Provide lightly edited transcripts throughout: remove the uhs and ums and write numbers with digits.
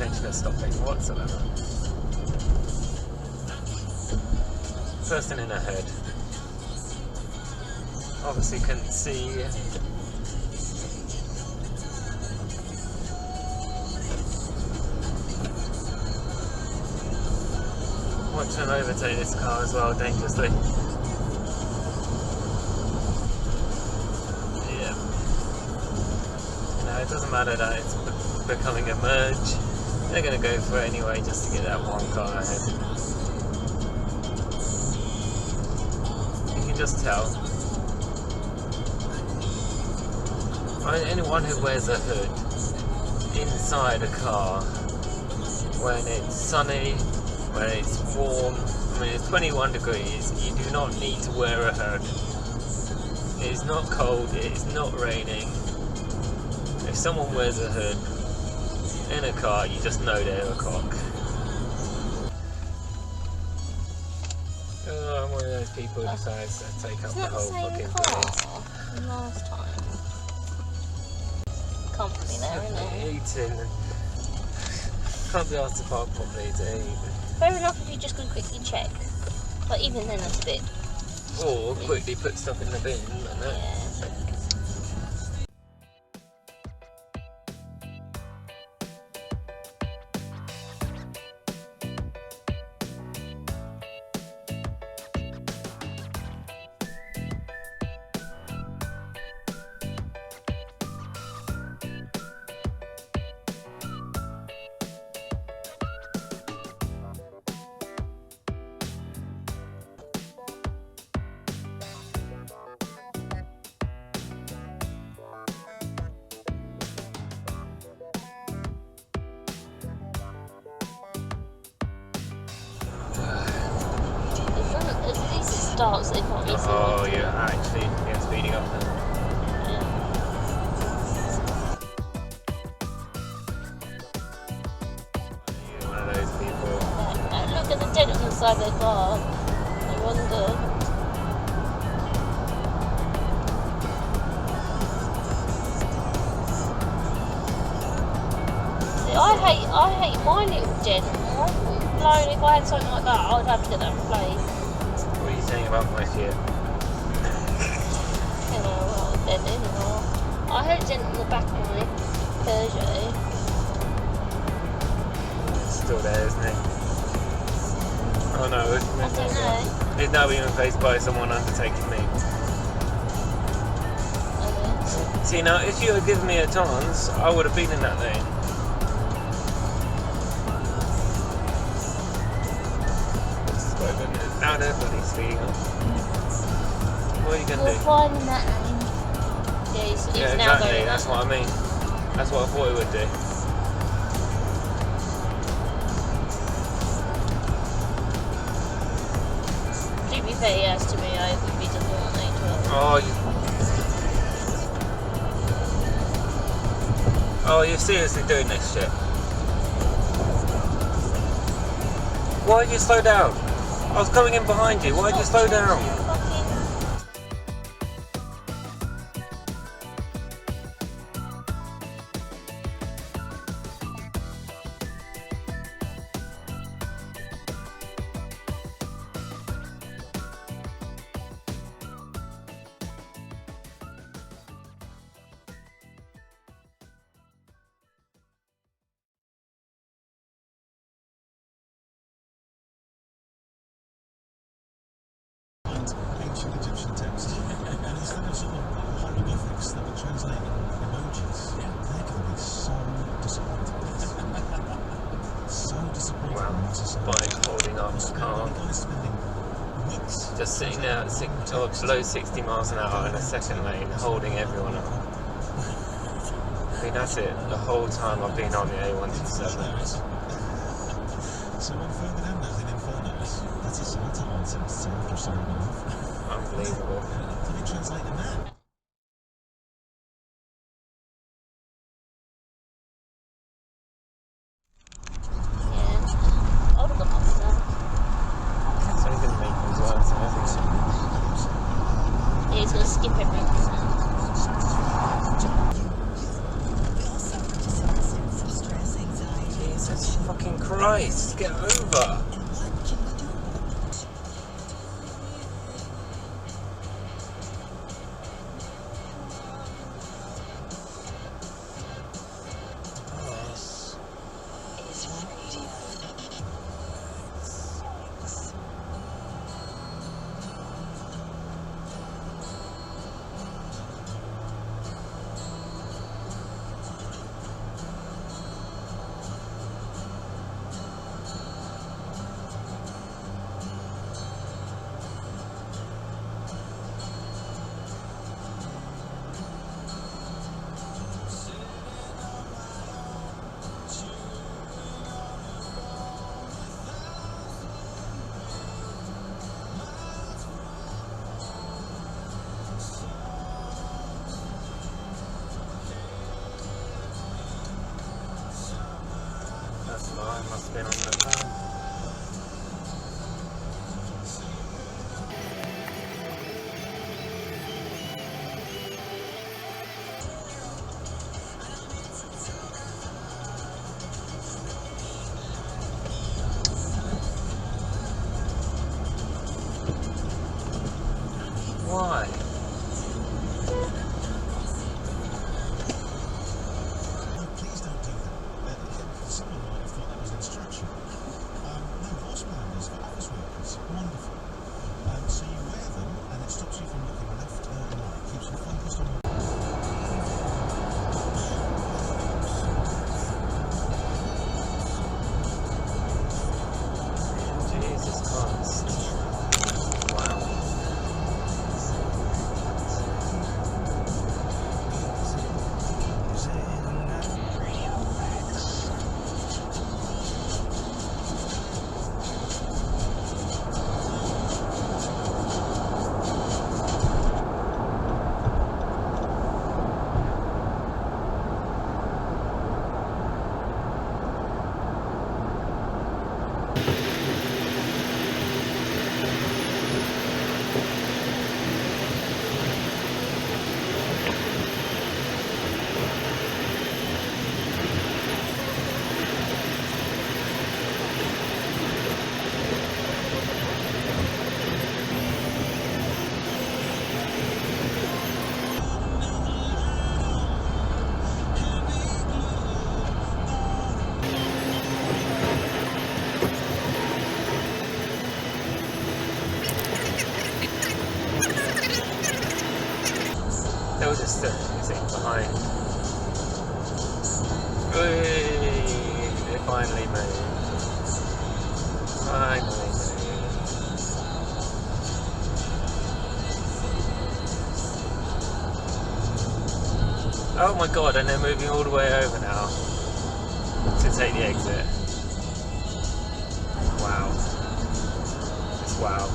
intention of stopping whatsoever. Person in ahead obviously couldn't see. Watch him overtake this car as well, dangerously. Yeah. No, it doesn't matter that it's becoming a merge. They're going to go for it anyway just to get that one car ahead. You can just tell. I mean, anyone who wears a hood inside a car when it's sunny, when it's warm, I mean it's 21 degrees, you do not need to wear a hood. It is not cold, it is not raining. If someone wears a hood in a car, you just know they're a cock. Oh, I'm one of those people who decides to take up the whole fucking place. Last time. Company there, isn't it? Eating. Can't be asked to park properly to eat. Fair enough if you just go quickly check. But even then that's a bit... Or quickly put stuff in the bin, isn't it? Yeah. Starts, they can't be oh, you're speeding up now. Yeah. You're one of those people. Look at the dent on the side of the car. I wonder. See, I hate my little dent. Blown, if I had something like that, I'd have to get that replaced. What are you saying about my shit? You know, well, dent anymore. I had a dent on the back of my Peugeot. It's still there, isn't it? Oh no, I don't know. it's now being faced by someone undertaking me. See, now, if you had given me a chance, I would have been in that lane. Now everybody's speeding up. What are you going to do? We'll find that lane. Yeah, he's now exactly, going that's what I mean. That's what I thought he would do. To be fair, he has to be over if he doesn't want me to. Oh, you're seriously doing this shit? Why did you slow down? I was coming in behind you. Why did you slow down? Ancient Egyptian text, and instead of sort of hieroglyphics that were translated emojis, they're going to be so disappointed. So disappointed. Wow, bike holding up the car. Just sitting there at below 60 miles an hour in a second lane, holding everyone up. I mean, that's it. The whole time I've been on the A127. So on Fernando's in Infernos, that's a nonsense after so long. Unbelievable. Can you translate the map? Yeah. I would have gone up with that. So he's going to make things worse, I think. Yeah, he's going to skip everything now. Jesus fucking Christ, get over! I must have been on the phone. Why? No, please don't do that. Someone might have thought that was an instruction. No, horse blinders for office workers, wonderful. So you wear them and it stops you from looking left and right, keeps you focused on your... Jesus Christ. Wow. There was just sitting behind. They finally moved. Finally moved. Oh my god, and they're moving all the way over now to take the exit. Wow. Just wow.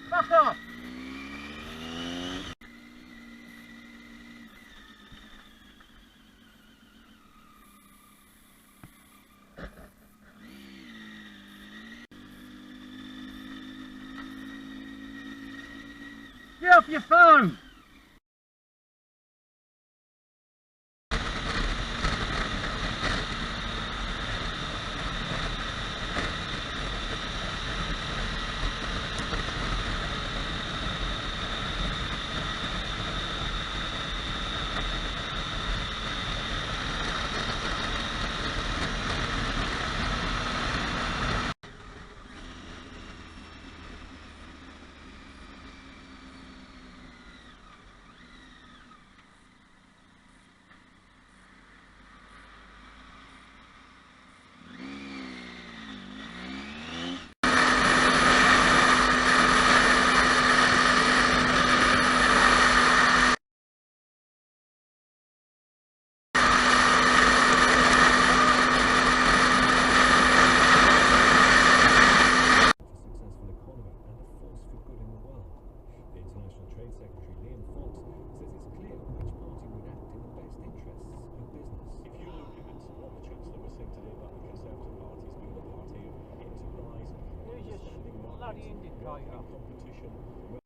Fuck off! Get off your phone! bloody indicator. competition